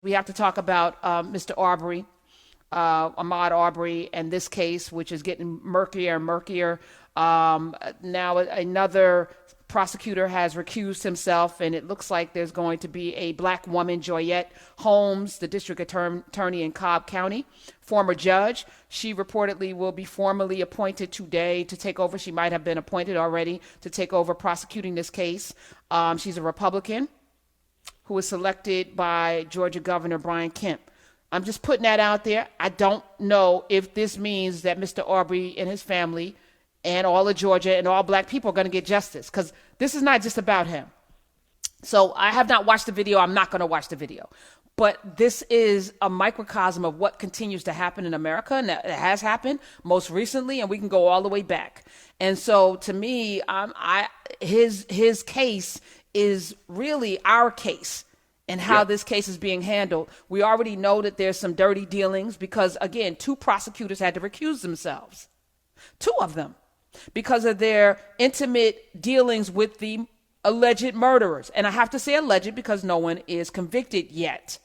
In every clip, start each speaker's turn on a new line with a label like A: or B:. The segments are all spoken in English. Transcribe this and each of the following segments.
A: We have to talk about Mr. Arbery, Ahmaud Arbery, and this case, which is getting murkier and murkier. Now, another prosecutor has recused himself, and it looks like there's going to be a black woman, Joyette Holmes, the district attorney in Cobb County, former judge. She reportedly will be formally appointed today to take over. She might have been appointed already to take over prosecuting this case. She's a Republican who was selected by Georgia Governor Brian Kemp. I'm just putting that out there. I don't know if this means that Mr. Arbery and his family and all of Georgia and all black people are going to get justice, because this is not just about him. So I have not watched the video. I'm not going to watch the video. But this is a microcosm of what continues to happen in America, and that has happened most recently, and we can go all the way back. And so to me, his case is really our case and how this case is being handled. We already know that there's some dirty dealings because, again, 2 prosecutors had to recuse themselves. 2 of them, because of their intimate dealings with the alleged murderers. And I have to say alleged because no one is convicted yet.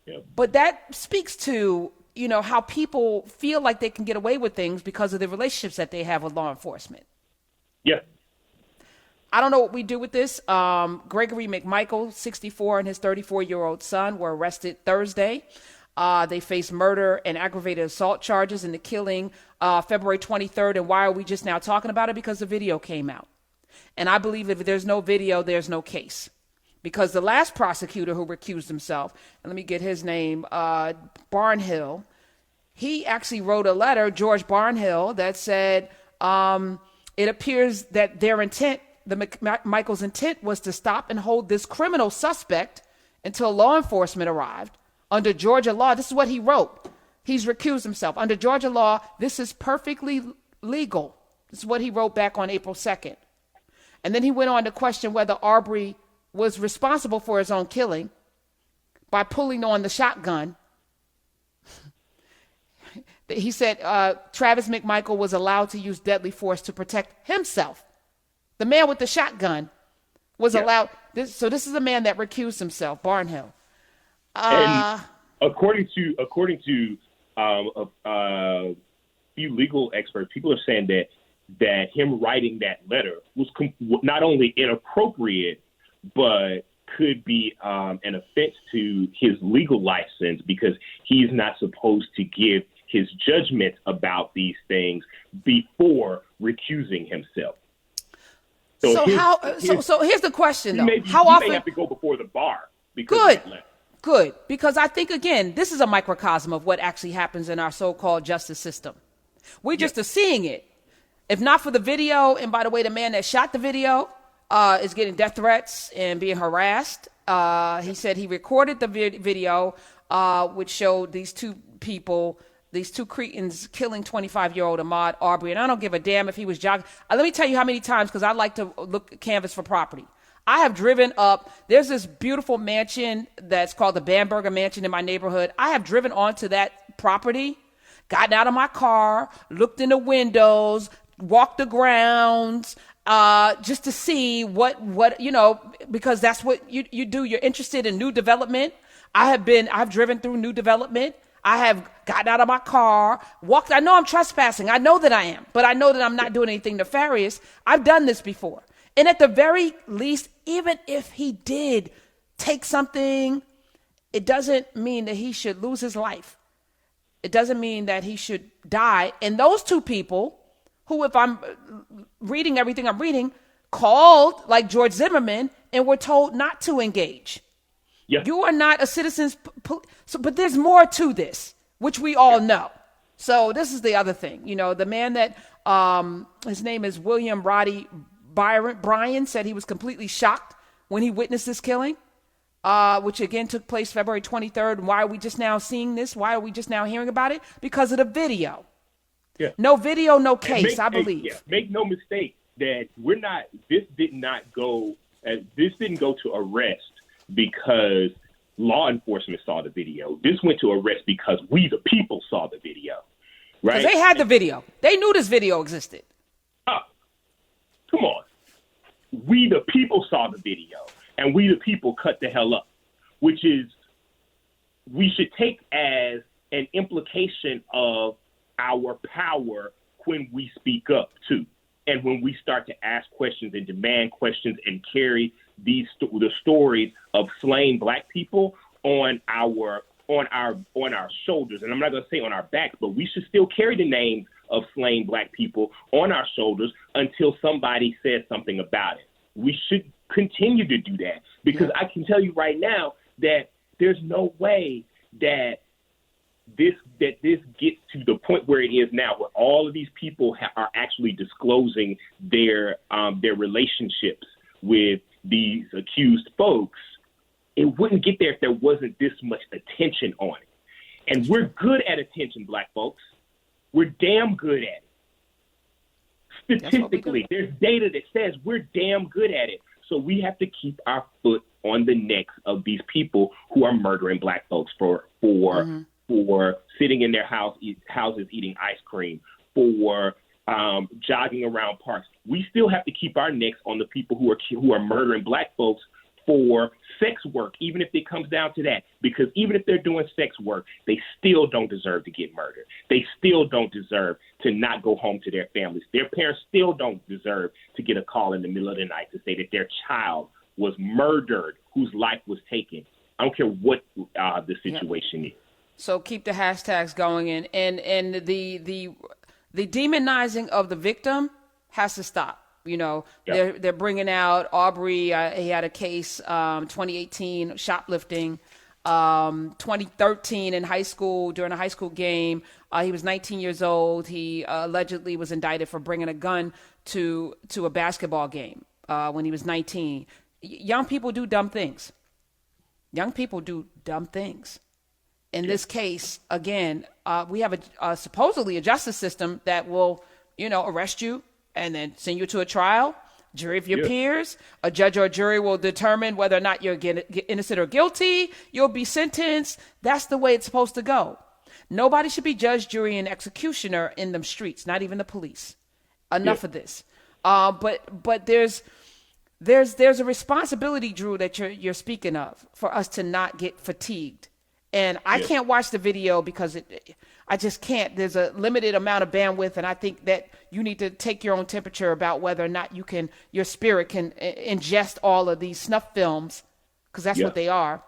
A: Yep. But that speaks to, how people feel like they can get away with things because of the relationships that they have with law enforcement.
B: Yeah.
A: I don't know what we do with this. Gregory McMichael, 64, and his 34-year-old son were arrested Thursday. They face murder and aggravated assault charges in the killing February 23rd. And why are we just now talking about it? Because the video came out. And I believe if there's no video, there's no case. Because the last prosecutor who recused himself, and let me get his name, Barnhill, he actually wrote a letter, George Barnhill, that said it appears that their intent, Michael's intent, was to stop and hold this criminal suspect until law enforcement arrived. Under Georgia law, this is what he wrote. He's recused himself. Under Georgia law, this is perfectly legal. This is what he wrote back on April 2nd. And then he went on to question whether Arbery was responsible for his own killing by pulling on the shotgun. He said Travis McMichael was allowed to use deadly force to protect himself. The man with the shotgun was allowed. So this is a man that recused himself, Barnhill.
B: And according to a few legal experts, people are saying that him writing that letter was not only inappropriate, but could be an offense to his legal license, because he's not supposed to give his judgment about these things before recusing himself.
A: So here's the question, though. How
B: often?
A: He
B: may have to go before the bar. Because
A: Good. Because I think, again, this is a microcosm of what actually happens in our so-called justice system. We just are seeing it. If not for the video, and by the way, the man that shot the video is getting death threats and being harassed. He said he recorded the video, which showed these 2 people, these 2 cretins killing 25-year-old Ahmaud Arbery. And I don't give a damn if he was jogging. Let me tell you how many times, because I like to look canvas for property. I have driven up. There's this beautiful mansion that's called the Bamberger Mansion in my neighborhood. I have driven onto that property, gotten out of my car, looked in the windows, walked the grounds, just to see what because that's what you do. You're interested in new development. I've driven through new development. I have gotten out of my car, walked. I know I'm trespassing. I know that I am, but I know that I'm not doing anything nefarious. I've done this before. And at the very least, even if he did take something, it doesn't mean that he should lose his life. It doesn't mean that he should die. And those 2 people who, if I'm reading everything I'm reading, called like George Zimmerman and were told not to engage. Yeah. You are not a citizen's but there's more to this, which we all know. So this is the other thing. The man that his name is William Roddy Bryan said he was completely shocked when he witnessed this killing, which again took place February 23rd. Why are we just now seeing this? Why are we just now hearing about it? Because of the video. Yeah. No video, no case, I believe.
B: Make no mistake that this didn't go to arrest because law enforcement saw the video. This went to arrest because we, the people, saw the video. Right?
A: Because they had the video. They knew this video existed.
B: Come on. We, the people, saw the video, and we, the people, cut the hell up, which is we should take as an implication of our power when we speak up too, and when we start to ask questions and demand questions and carry the stories of slain Black people on our shoulders. And I'm not going to say on our backs, but we should still carry the names of slain Black people on our shoulders until somebody says something about it. We should continue to do that, because I can tell you right now that there's no way that this gets to the point where it is now, where all of these people are actually disclosing their relationships with these accused folks. It wouldn't get there if there wasn't this much attention on it. And we're good at attention, Black folks. We're damn good at it. Statistically, there's data that says we're damn good at it. So we have to keep our foot on the necks of these people who are murdering Black folks for sitting in their houses eating ice cream, for jogging around parks. We still have to keep our necks on the people who are murdering Black folks for sex work, even if it comes down to that. Because even if they're doing sex work, they still don't deserve to get murdered. They still don't deserve to not go home to their families. Their parents still don't deserve to get a call in the middle of the night to say that their child was murdered, whose life was taken. I don't care what the situation is. So
A: keep the hashtags going, and the demonizing of the victim has to stop. You know, they're bringing out Arbery. He had a case, 2018 shoplifting, 2013 in high school during a high school game. He was 19 years old. He allegedly was indicted for bringing a gun to a basketball game when he was 19. Young people do dumb things. Young people do dumb things. In this case, again, we have supposedly a justice system that will, arrest you and then send you to a trial, jury of your peers. A judge or a jury will determine whether or not you're innocent or guilty. You'll be sentenced. That's the way it's supposed to go. Nobody should be judge, jury, and executioner in them streets, not even the police. Enough of this. But there's a responsibility, Drew, that you're speaking of, for us to not get fatigued. And I can't watch the video because I just can't. There's a limited amount of bandwidth, and I think that you need to take your own temperature about whether or not your spirit can ingest all of these snuff films, because that's what they are.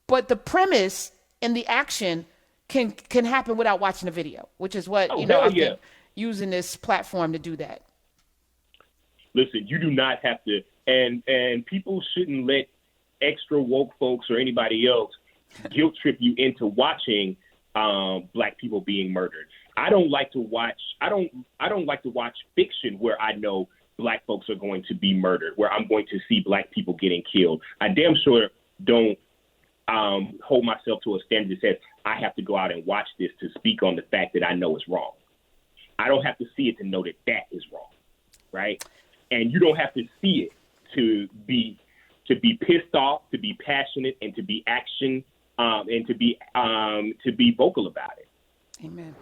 A: But the premise and the action can happen without watching the video, which is what I think using this platform to do that.
B: Listen, you do not have to, and people shouldn't let extra woke folks or anybody else guilt trip you into watching Black people being murdered. I don't like to watch fiction where I know Black folks are going to be murdered, where I'm going to see Black people getting killed. I damn sure don't hold myself to a standard that says I have to go out and watch this to speak on the fact that I know it's wrong. I don't have to see it to know that is wrong, right? And you don't have to see it to be pissed off, to be passionate, and to be and to be vocal about it.
A: Amen.